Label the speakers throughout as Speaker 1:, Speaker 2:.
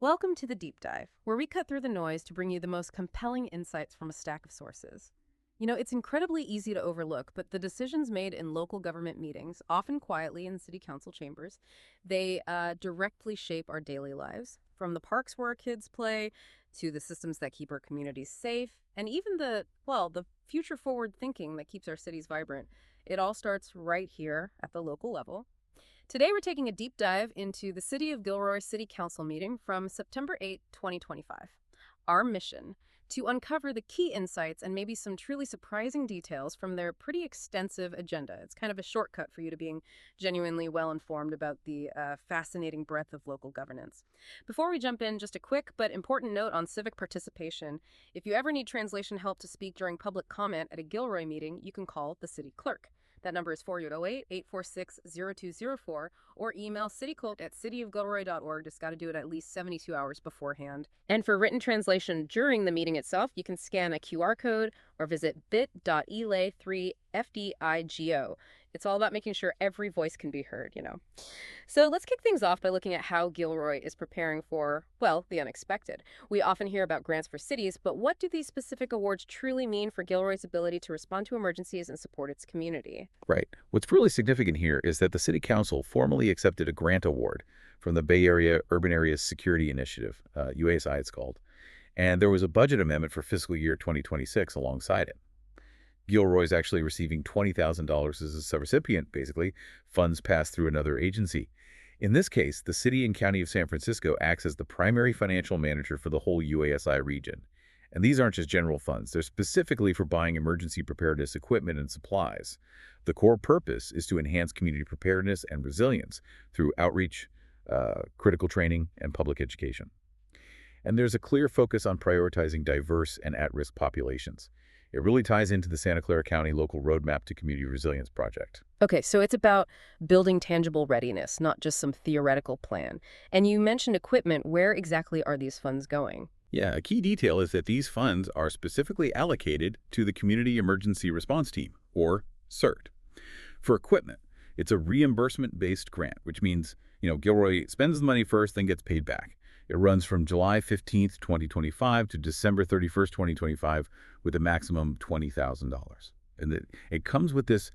Speaker 1: Welcome to the Deep Dive, where we cut through the noise to bring you the most compelling insights from a stack of sources. It's incredibly easy to overlook, but the decisions made in local government meetings, often quietly in city council chambers, they directly shape our daily lives. From the parks where our kids play, to the systems that keep our communities safe, and even the future forward thinking that keeps our cities vibrant. It all starts right here at the local level. Today, we're taking a deep dive into the City of Gilroy City Council meeting from September 8, 2025. Our mission to uncover the key insights and maybe some truly surprising details from their pretty extensive agenda. It's kind of a shortcut for you to being genuinely well informed about the fascinating breadth of local governance. Before we jump in, just a quick but important note on civic participation. If you ever need translation help to speak during public comment at a Gilroy meeting, you can call the city clerk. That number is 4808-846-0204 or email cityclerk@cityofgilroy.org. Just got to do it at least 72 hours beforehand. And for written translation during the meeting itself, you can scan a QR code or visit bit.ly3fdigo. It's all about making sure every voice can be heard. So let's kick things off by looking at how Gilroy is preparing for, well, the unexpected. We often hear about grants for cities, but what do these specific awards truly mean for Gilroy's ability to respond to emergencies and support its community?
Speaker 2: Right. What's really significant here is that the City Council formally accepted a grant award from the Bay Area Urban Areas Security Initiative, UASI it's called, and there was a budget amendment for fiscal year 2026 alongside it. Gilroy is actually receiving $20,000 as a subrecipient, basically, funds passed through another agency. In this case, the City and County of San Francisco acts as the primary financial manager for the whole UASI region. And these aren't just general funds. They're specifically for buying emergency preparedness equipment and supplies. The core purpose is to enhance community preparedness and resilience through outreach, critical training, and public education. And there's a clear focus on prioritizing diverse and at-risk populations. It really ties into the Santa Clara County Local Roadmap to Community Resilience Project.
Speaker 1: Okay, so it's about building tangible readiness, not just some theoretical plan. And you mentioned equipment. Where exactly are these funds going?
Speaker 2: Yeah, a key detail is that these funds are specifically allocated to the Community Emergency Response Team, or CERT. For equipment, it's a reimbursement-based grant, which means, Gilroy spends the money first, then gets paid back. It runs from July 15th, 2025 to December 31st, 2025 with a maximum $20,000. And it comes with this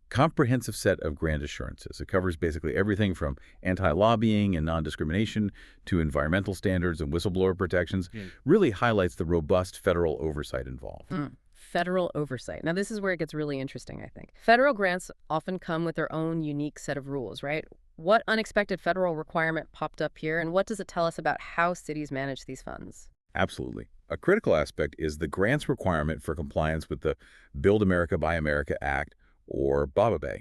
Speaker 2: comprehensive set of grant assurances. It covers basically everything from anti-lobbying and non-discrimination to environmental standards and whistleblower protections. Really highlights the robust federal oversight involved.
Speaker 1: Federal oversight. Now, this is where it gets really interesting, I think. Federal grants often come with their own unique set of rules, right? What unexpected federal requirement popped up here, and what does it tell us about how cities manage these funds?
Speaker 2: Absolutely. A critical aspect is the grants requirement for compliance with the Build America, Buy America Act, or BABA.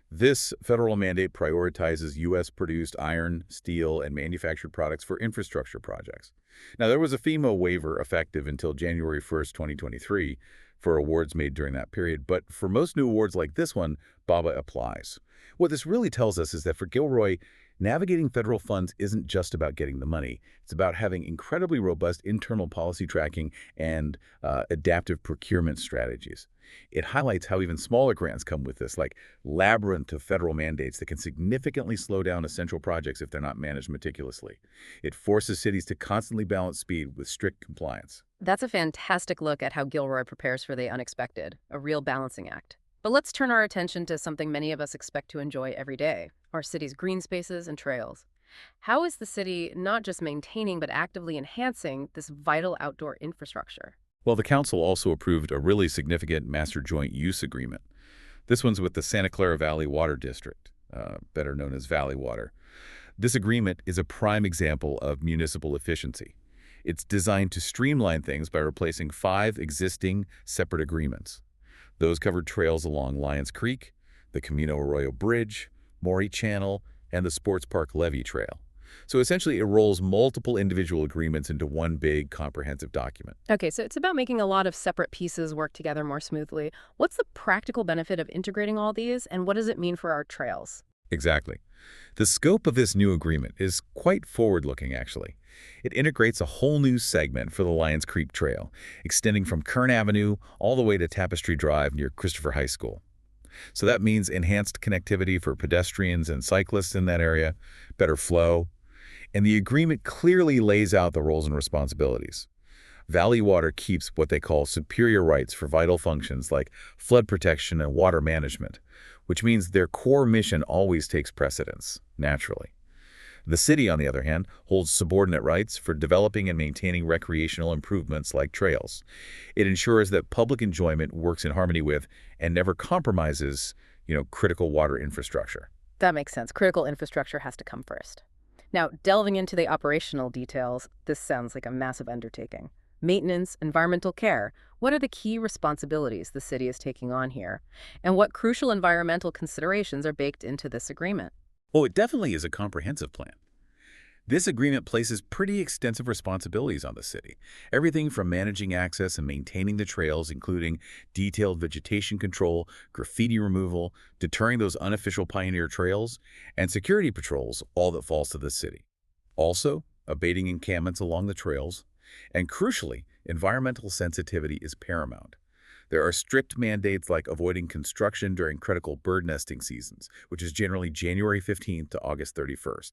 Speaker 2: This federal mandate prioritizes U.S.-produced iron, steel, and manufactured products for infrastructure projects. Now, there was a FEMA waiver effective until January 1st, 2023 for awards made during that period, but for most new awards like this one, BABA applies. What this really tells us is that for Gilroy, navigating federal funds isn't just about getting the money. It's about having incredibly robust internal policy tracking and adaptive procurement strategies. It highlights how even smaller grants come with this, like labyrinth of federal mandates that can significantly slow down essential projects if they're not managed meticulously. It forces cities to constantly balance speed with strict compliance.
Speaker 1: That's a fantastic look at how Gilroy prepares for the unexpected, a real balancing act. But let's turn our attention to something many of us expect to enjoy every day, our city's green spaces and trails. How is the city not just maintaining but actively enhancing this vital outdoor infrastructure?
Speaker 2: Well, the council also approved a really significant master joint use agreement. This one's with the Santa Clara Valley Water District, better known as Valley Water. This agreement is a prime example of municipal efficiency. It's designed to streamline things by replacing 5 existing separate agreements. Those covered trails along Lyons Creek, the Camino Arroyo Bridge, Maury Channel, and the Sports Park Levee Trail. So essentially, it rolls multiple individual agreements into one big, comprehensive document.
Speaker 1: Okay, so it's about making a lot of separate pieces work together more smoothly. What's the practical benefit of integrating all these, and what does it mean for our trails?
Speaker 2: Exactly. The scope of this new agreement is quite forward-looking, actually. It integrates a whole new segment for the Lyons Creek Trail, extending from Kern Avenue all the way to Tapestry Drive near Christopher High School. So that means enhanced connectivity for pedestrians and cyclists in that area, better flow. And the agreement clearly lays out the roles and responsibilities. Valley Water keeps what they call superior rights for vital functions like flood protection and water management, which means their core mission always takes precedence, naturally. The city, on the other hand, holds subordinate rights for developing and maintaining recreational improvements like trails. It ensures that public enjoyment works in harmony with and never compromises, critical water infrastructure.
Speaker 1: That makes sense. Critical infrastructure has to come first. Now, delving into the operational details, this sounds like a massive undertaking. Maintenance, environmental care. What are the key responsibilities the city is taking on here? And what crucial environmental considerations are baked into this agreement?
Speaker 2: Oh, it definitely is a comprehensive plan. This agreement places pretty extensive responsibilities on the city. Everything from managing access and maintaining the trails, including detailed vegetation control, graffiti removal, deterring those unofficial pioneer trails, and security patrols, all that falls to the city. Also, abating encampments along the trails, and crucially, environmental sensitivity is paramount. There are strict mandates like avoiding construction during critical bird nesting seasons, which is generally January 15th to August 31st.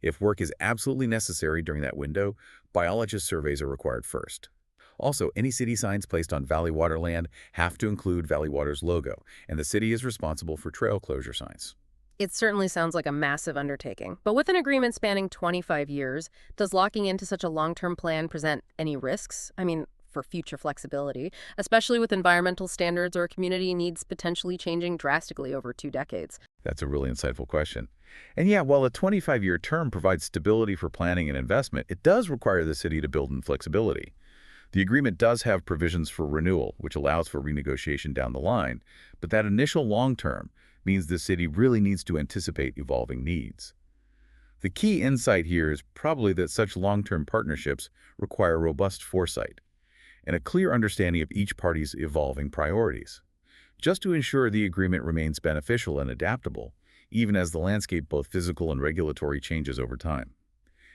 Speaker 2: If work is absolutely necessary during that window, biologist surveys are required first. Also, any city signs placed on Valley Water land have to include Valley Water's logo, and the city is responsible for trail closure signs.
Speaker 1: It certainly sounds like a massive undertaking. But with an agreement spanning 25 years, does locking into such a long-term plan present any risks? I mean, for future flexibility, especially with environmental standards or community needs potentially changing drastically over 2 decades.
Speaker 2: That's a really insightful question. And yeah, while a 25-year term provides stability for planning and investment, it does require the city to build in flexibility. The agreement does have provisions for renewal, which allows for renegotiation down the line, but that initial long term means the city really needs to anticipate evolving needs. The key insight here is probably that such long-term partnerships require robust foresight and a clear understanding of each party's evolving priorities, just to ensure the agreement remains beneficial and adaptable, even as the landscape, both physical and regulatory, changes over time.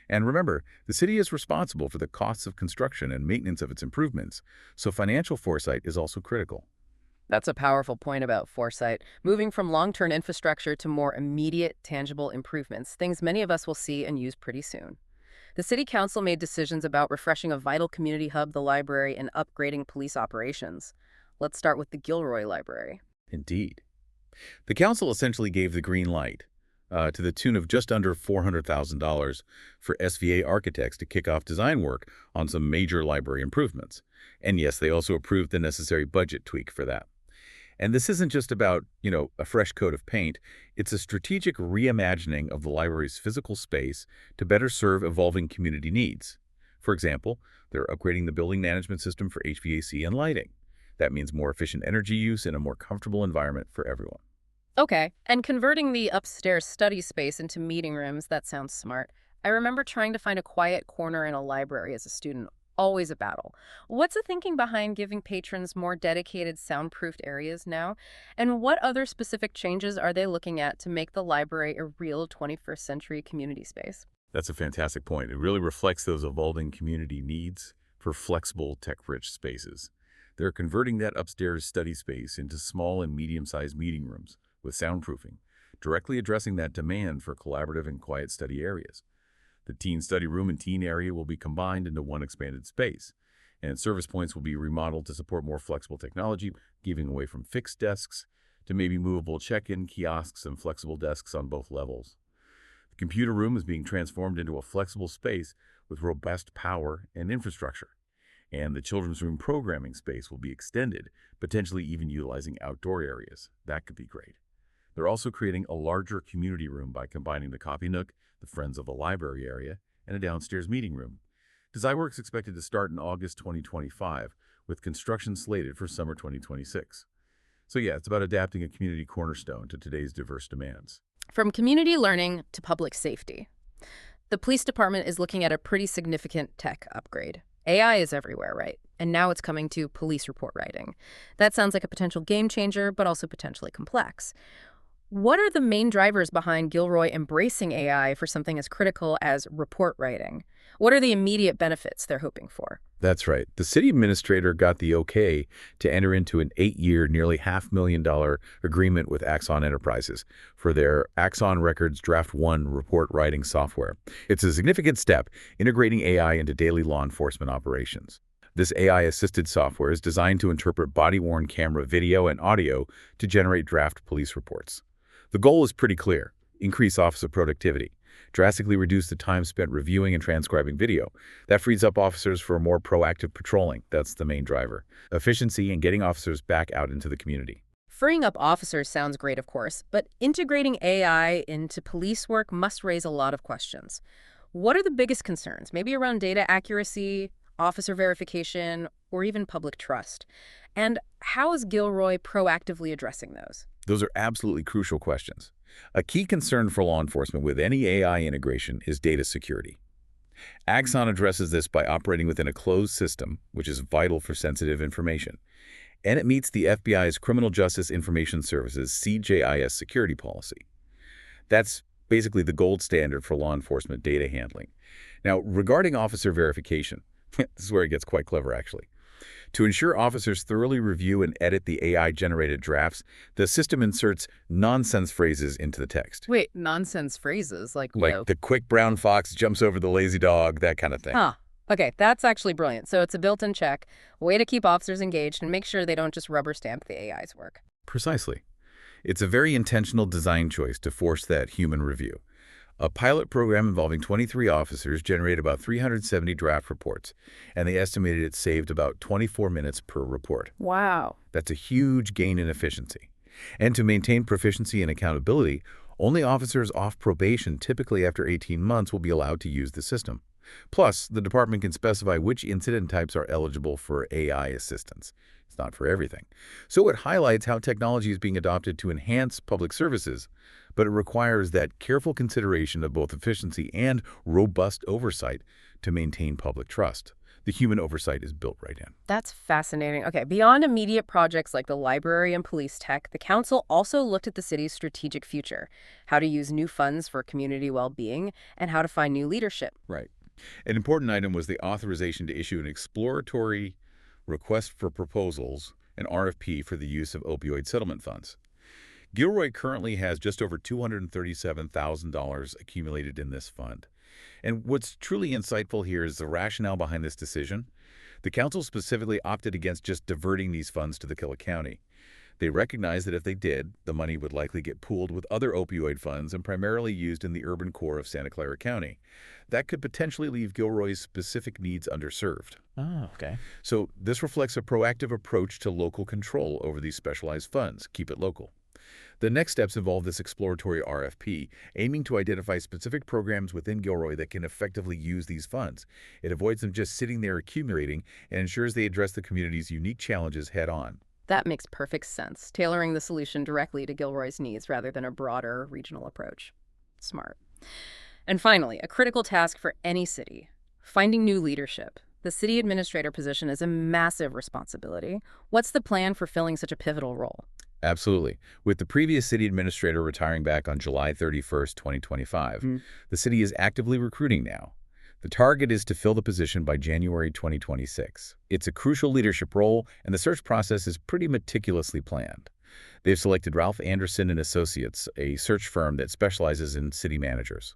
Speaker 2: And remember, the city is responsible for the costs of construction and maintenance of its improvements, so financial foresight is also critical.
Speaker 1: That's a powerful point about foresight, moving from long-term infrastructure to more immediate, tangible improvements, things many of us will see and use pretty soon. The City Council made decisions about refreshing a vital community hub, the library, and upgrading police operations. Let's start with the Gilroy Library.
Speaker 2: Indeed. The council essentially gave the green light to the tune of just under $400,000 for SVA architects to kick off design work on some major library improvements. And yes, they also approved the necessary budget tweak for that. And this isn't just about, a fresh coat of paint. It's a strategic reimagining of the library's physical space to better serve evolving community needs. For example, they're upgrading the building management system for HVAC and lighting. That means more efficient energy use and a more comfortable environment for everyone.
Speaker 1: Okay, and converting the upstairs study space into meeting rooms, that sounds smart. I remember trying to find a quiet corner in a library as a student. Always a battle. What's the thinking behind giving patrons more dedicated soundproofed areas now? And what other specific changes are they looking at to make the library a real 21st century community space?
Speaker 2: That's a fantastic point. It really reflects those evolving community needs for flexible, tech-rich spaces. They're converting that upstairs study space into small and medium-sized meeting rooms with soundproofing, directly addressing that demand for collaborative and quiet study areas. The teen study room and teen area will be combined into one expanded space, and service points will be remodeled to support more flexible technology, giving away from fixed desks to maybe movable check-in kiosks and flexible desks on both levels. The computer room is being transformed into a flexible space with robust power and infrastructure. And the children's room programming space will be extended, potentially even utilizing outdoor areas. That could be great. They're also creating a larger community room by combining the copy nook, the Friends of the Library area, and a downstairs meeting room. Design work is expected to start in August 2025, with construction slated for summer 2026. So yeah, it's about adapting a community cornerstone to today's diverse demands.
Speaker 1: From community learning to public safety, the police department is looking at a pretty significant tech upgrade. AI is everywhere, right? And now it's coming to police report writing. That sounds like a potential game changer, but also potentially complex. What are the main drivers behind Gilroy embracing AI for something as critical as report writing? What are the immediate benefits they're hoping for?
Speaker 2: That's right. The city administrator got the okay to enter into an 8-year, nearly $500,000 agreement with Axon Enterprises for their Axon Records Draft 1 report writing software. It's a significant step, integrating AI into daily law enforcement operations. This AI-assisted software is designed to interpret body-worn camera video and audio to generate draft police reports. The goal is pretty clear: increase officer productivity, drastically reduce the time spent reviewing and transcribing video. That frees up officers for more proactive patrolling. That's the main driver. Efficiency and getting officers back out into the community.
Speaker 1: Freeing up officers sounds great, of course, but integrating AI into police work must raise a lot of questions. What are the biggest concerns? Maybe around data accuracy, officer verification, or even public trust? And how is Gilroy proactively addressing those?
Speaker 2: Those are absolutely crucial questions. A key concern for law enforcement with any AI integration is data security. Axon addresses this by operating within a closed system, which is vital for sensitive information. And it meets the FBI's Criminal Justice Information Services (CJIS) security policy. That's basically the gold standard for law enforcement data handling. Now, regarding officer verification, this is where it gets quite clever, actually. To ensure officers thoroughly review and edit the AI-generated drafts, the system inserts nonsense phrases into the text.
Speaker 1: Wait, nonsense phrases like
Speaker 2: Like the quick brown fox jumps over the lazy dog, that kind of thing.
Speaker 1: Huh. Okay, that's actually brilliant. So it's a built-in check, a way to keep officers engaged and make sure they don't just rubber stamp the AI's work.
Speaker 2: Precisely. It's a very intentional design choice to force that human review. A pilot program involving 23 officers generated about 370 draft reports, and they estimated it saved about 24 minutes per report.
Speaker 1: Wow.
Speaker 2: That's a huge gain in efficiency. And to maintain proficiency and accountability, only officers off probation, typically after 18 months, will be allowed to use the system. Plus, the department can specify which incident types are eligible for AI assistance. It's not for everything. So it highlights how technology is being adopted to enhance public services, but it requires that careful consideration of both efficiency and robust oversight to maintain public trust. The human oversight is built right in.
Speaker 1: That's fascinating. Okay, beyond immediate projects like the library and police tech, the council also looked at the city's strategic future, how to use new funds for community well-being, and how to find new leadership.
Speaker 2: Right. An important item was the authorization to issue an exploratory request for proposals, an RFP, for the use of opioid settlement funds. Gilroy currently has just over $237,000 accumulated in this fund. And what's truly insightful here is the rationale behind this decision. The council specifically opted against just diverting these funds to the Killer County. They recognized that if they did, the money would likely get pooled with other opioid funds and primarily used in the urban core of Santa Clara County. That could potentially leave Gilroy's specific needs underserved.
Speaker 3: Oh, okay.
Speaker 2: So this reflects a proactive approach to local control over these specialized funds. Keep it local. The next steps involve this exploratory RFP, aiming to identify specific programs within Gilroy that can effectively use these funds. It avoids them just sitting there accumulating and ensures they address the community's unique challenges head-on.
Speaker 1: That makes perfect sense, tailoring the solution directly to Gilroy's needs rather than a broader regional approach. Smart. And finally, a critical task for any city: finding new leadership. The city administrator position is a massive responsibility. What's the plan for filling such a pivotal role?
Speaker 2: Absolutely. With the previous city administrator retiring back on July 31st, 2025, the city is actively recruiting now. The target is to fill the position by January 2026. It's a crucial leadership role, and the search process is pretty meticulously planned. They've selected Ralph Anderson and Associates, a search firm that specializes in city managers.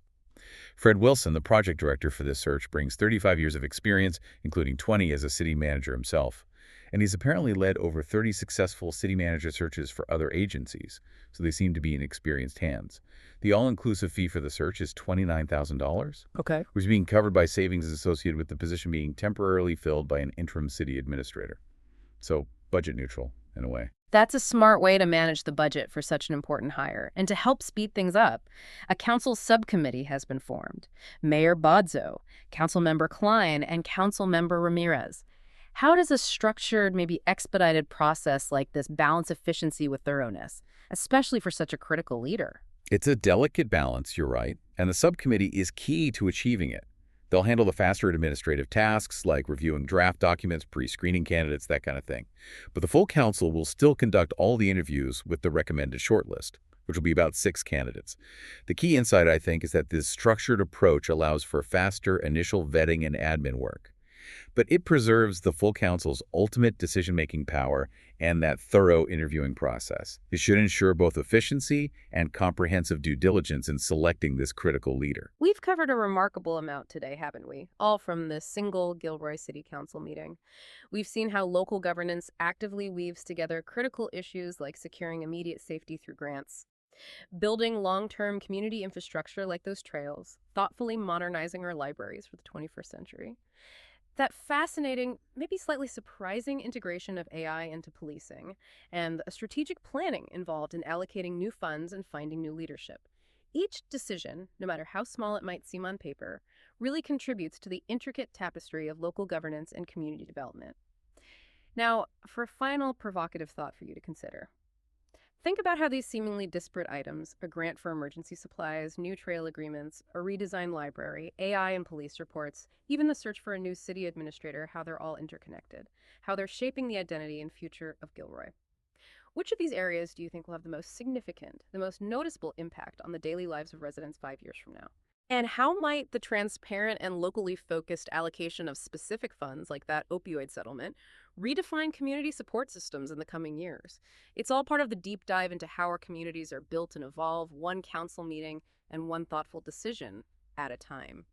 Speaker 2: Fred Wilson, the project director for this search, brings 35 years of experience, including 20 as a city manager himself. And he's apparently led over 30 successful city manager searches for other agencies, so they seem to be in experienced hands. The all-inclusive fee for the search is $29,000,
Speaker 1: Okay.
Speaker 2: which is being covered by savings associated with the position being temporarily filled by an interim city administrator. So budget neutral, in a way.
Speaker 1: That's a smart way to manage the budget for such an important hire. And to help speed things up, a council subcommittee has been formed. Mayor Bodzo, Councilmember Klein, and Councilmember Ramirez. How does a structured, maybe expedited process like this balance efficiency with thoroughness, especially for such a critical leader?
Speaker 2: It's a delicate balance, you're right, and the subcommittee is key to achieving it. They'll handle the faster administrative tasks like reviewing draft documents, pre-screening candidates, that kind of thing. But the full council will still conduct all the interviews with the recommended shortlist. which will be about 6 candidates. The key insight, I think, is that this structured approach allows for faster initial vetting and admin work, but it preserves the full council's ultimate decision-making power and that thorough interviewing process. It should ensure both efficiency and comprehensive due diligence in selecting this critical leader.
Speaker 1: We've covered a remarkable amount today, haven't we? All from this single Gilroy City Council meeting. We've seen how local governance actively weaves together critical issues like securing immediate safety through grants, building long-term community infrastructure like those trails, thoughtfully modernizing our libraries for the 21st century. That fascinating, maybe slightly surprising integration of AI into policing, and a strategic planning involved in allocating new funds and finding new leadership. Each decision, no matter how small it might seem on paper, really contributes to the intricate tapestry of local governance and community development. Now, for a final provocative thought for you to consider. Think about how these seemingly disparate items, a grant for emergency supplies, new trail agreements, a redesigned library, AI and police reports, even the search for a new city administrator, how they're all interconnected, how they're shaping the identity and future of Gilroy. Which of these areas do you think will have the most significant, the most noticeable impact on the daily lives of residents 5 years from now? And how might the transparent and locally focused allocation of specific funds, like that opioid settlement, redefine community support systems in the coming years? It's all part of the deep dive into how our communities are built and evolve, one council meeting and one thoughtful decision at a time.